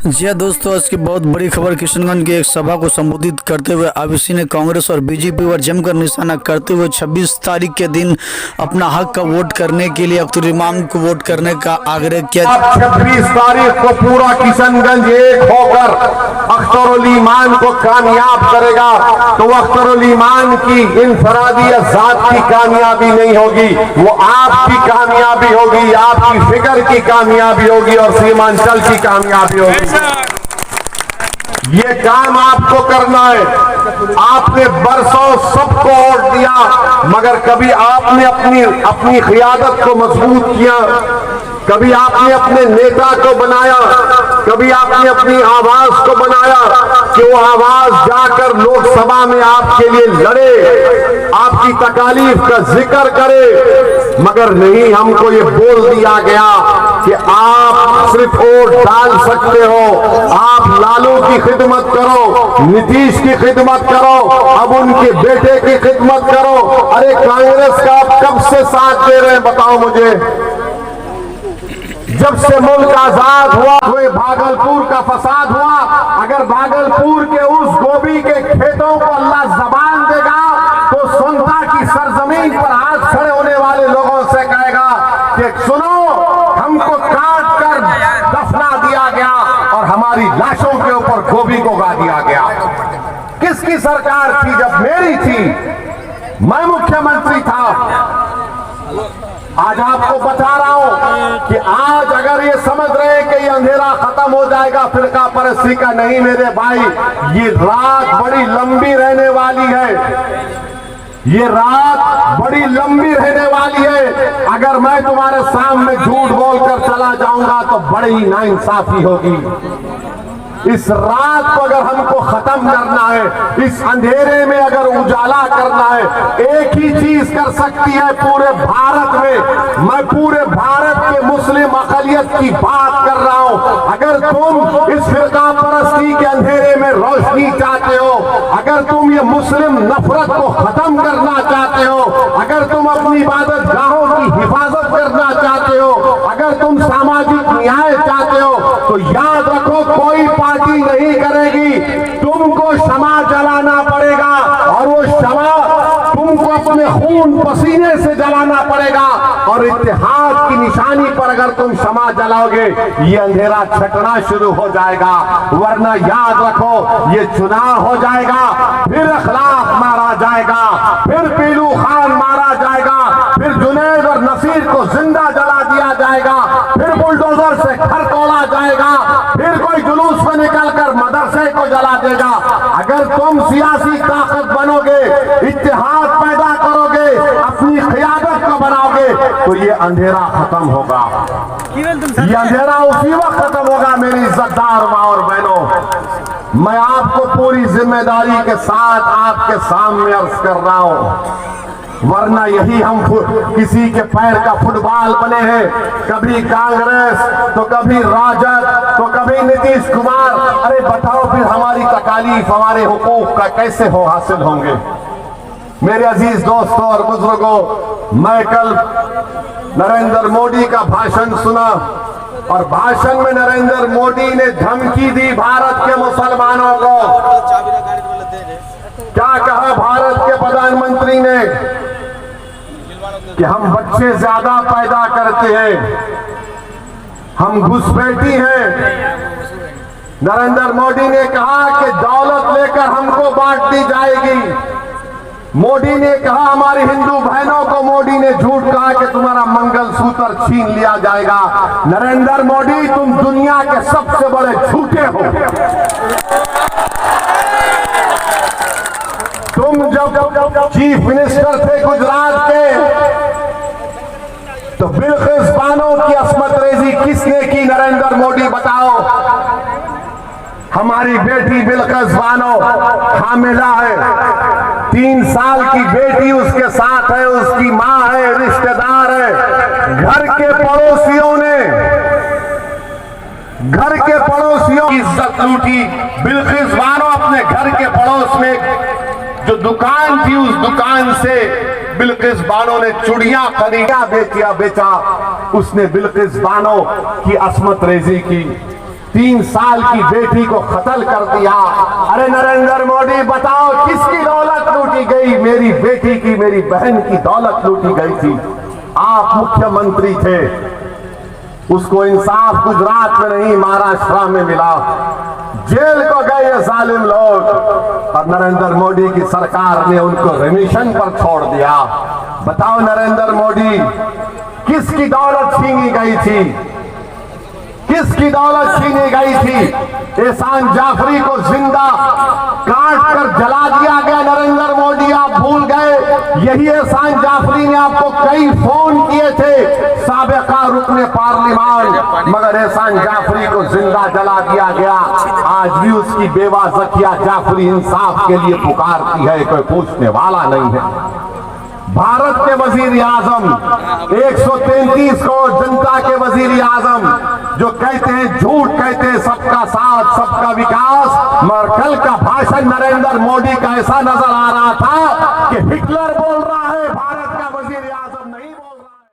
जी हाँ दोस्तों, आज की बहुत बड़ी खबर। किशनगंज की एक सभा को संबोधित करते हुए आबिसी ने कांग्रेस और बीजेपी पर जमकर निशाना करते हुए 26 तारीख के दिन अपना हक का वोट करने के लिए अख्तर इमाम को वोट करने का आग्रह किया। 26 तारीख को पूरा किशनगंज एक होकर अख्तर ईमान को कामयाब करेगा तो अख्तर ईमान की इनफरादी ज़ात की कामयाबी नहीं होगी, वो आपकी कामयाबी होगी, आपकी फिक्र की कामयाबी होगी और सीमांचल की कामयाबी होगी। ये काम आपको करना है। आपने बरसों सबको वोट दिया, मगर कभी आपने अपनी क़ियादत को मजबूत किया, कभी आपने अपने नेता को बनाया, कभी आपने अपनी आवाज को बनाया कि वो आवाज जाकर लोकसभा में आपके लिए लड़े, आपकी तकालीफ का जिक्र करे। मगर नहीं, हमको ये बोल दिया गया कि आप सिर्फ वोट डाल सकते हो, आप लालू की खिदमत करो, नीतीश की खिदमत करो, अब उनके बेटे की खिदमत करो। अरे कांग्रेस का आप कब से साथ दे रहे हैं बताओ मुझे? जब से मुल्क आजाद हुआ हुए भागलपुर का फसाद हुआ। अगर भागलपुर के उस गोभी के खेतों को अल्लाह जबान देगा तो सोनता की सरजमीन पर हाथ खड़े होने वाले लोगों से कहेगा कि सुनो, हमको काट कर दफना दिया गया और हमारी लाशों के ऊपर गोभी को गा दिया गया। किसकी सरकार थी? जब मेरी थी, मैं मुख्यमंत्री था। आज आपको बता रहा हूं कि आज अगर ये समझ रहे हैं कि ये अंधेरा खत्म हो जाएगा फिरका परस्ती का, नहीं मेरे भाई, ये रात बड़ी लंबी रहने वाली है। ये रात बड़ी लंबी रहने वाली है। अगर मैं तुम्हारे सामने झूठ बोलकर चला जाऊंगा तो बड़ी नाइंसाफी होगी। इस रात को अगर हमको खत्म करना है, इस अंधेरे में अगर उजाला करना है, एक ही चीज कर सकती है पूरे भारत में। मैं पूरे भारत के मुस्लिम अक़लियत की बात कर रहा हूं। अगर तुम इस फिरका परस्ती के अंधेरे में रोशनी चाहते हो, अगर तुम ये मुस्लिम नफरत को खत्म करना चाहते हो, अगर तुम अपनी इबादत गाहों की हिफाजत करना चाहते हो, अगर तुम सामाजिक न्याय चाहते हो, तो याद रखो कोई पार्टी नहीं करेगी। तुमको क्षमा जलाना पड़ेगा और वो क्षमा तुमको अपने खून पसीने से जलाना पड़ेगा। और इत्तेहाद की निशानी पर अगर तुम क्षमा जलाओगे, ये अंधेरा छटना शुरू हो जाएगा। वरना याद रखो, ये चुनाव हो जाएगा, फिर अखलाक मारा जाएगा, फिर पीलू खान मारा जाएगा, फिर जुनैद और नसीर को जिंदा जला दिया जाएगा, फिर बुलडोजर से घर तोड़ा जाएगा, फिर कोई जुलूस में निकलकर मदरसे को जला देगा। अगर तुम सियासी ताकत बनोगे, इत्तेहाद पैदा करोगे, अपनी क़ियादत को बनाओगे, तो ये अंधेरा खत्म होगा। ये अंधेरा उसी वक्त खत्म होगा मेरी इज्जतदार माँ और बहनों। मैं आपको पूरी जिम्मेदारी के साथ आपके सामने अर्ज कर रहा हूं। वरना यही हम किसी के पैर का फुटबॉल बने हैं, कभी कांग्रेस तो कभी राजद तो कभी नीतीश कुमार। अरे बताओ फिर हमारी तकालीफ, हमारे हुकूक का कैसे हासिल होंगे? मेरे अजीज दोस्तों और बुजुर्गों, मैं कल नरेंद्र मोदी का भाषण सुना और भाषण में नरेंद्र मोदी ने धमकी दी भारत के मुसलमानों को। क्या कहा भारत के प्रधानमंत्री ने? कि हम बच्चे ज्यादा पैदा करते हैं, हम घुसपैठी हैं। नरेंद्र मोदी ने कहा कि दौलत लेकर हमको बांट दी जाएगी। मोदी ने कहा हमारी हिंदू बहनों को, मोदी ने झूठ कहा कि तुम्हारा मंगलसूत्र छीन लिया जाएगा। नरेंद्र मोदी, तुम दुनिया के सबसे बड़े झूठे हो। तुम जब चीफ मिनिस्टर थे गुजरात के, तो बिल्किस बानो की अस्मत रेजी किसने की? नरेंद्र मोदी बताओ। हमारी बेटी बिल्किस बानो हामिला है, 3 साल की बेटी उसके साथ है, उसकी मां है, रिश्तेदार है। घर के पड़ोसियों की इज्जत लूटी। बिल्किस बानो अपने घर के पड़ोस में जो दुकान थी, उस दुकान से बिल्किस बानो ने चूड़ियां खरीदा, बेचा। उसने बिल्किस बानो की अस्मत रेजी की। 3 साल की बेटी को कत्ल कर दिया। अरे नरेंद्र मोदी बताओ किसकी दौलत लूटी गई? मेरी बेटी की, मेरी बहन की दौलत लूटी गई थी। आप मुख्यमंत्री थे, उसको इंसाफ गुजरात में नहीं महाराष्ट्र में मिला, जेल को गए ये जालिम लोग, और नरेंद्र मोदी की सरकार ने उनको रिमिशन पर छोड़ दिया। बताओ नरेंद्र मोदी, किसकी दौलत छीनी गई थी? किसकी दौलत छीनी गई थी? एहसान जाफरी को जिंदा काट कर जला दिया गया। नरेंद्र मोदी आप भूल गए, यही एहसान जाफरी ने आपको कई फोन किए थे, साबिका रुकने पार्लियामान, मगर एहसान जाफरी को जिंदा जला दिया गया। आज भी उसकी बेवा जकिया जाफरी इंसाफ के लिए पुकारती है, कोई पूछने वाला नहीं है। भारत के वजीर आजम 133 करोड़ जनता के वजीर आजम जो कहते हैं, झूठ कहते हैं सबका साथ सबका विकास, मगर कल का भाषण नरेंद्र मोदी का ऐसा नजर आ रहा था कि हिटलर बोल रहा है भारत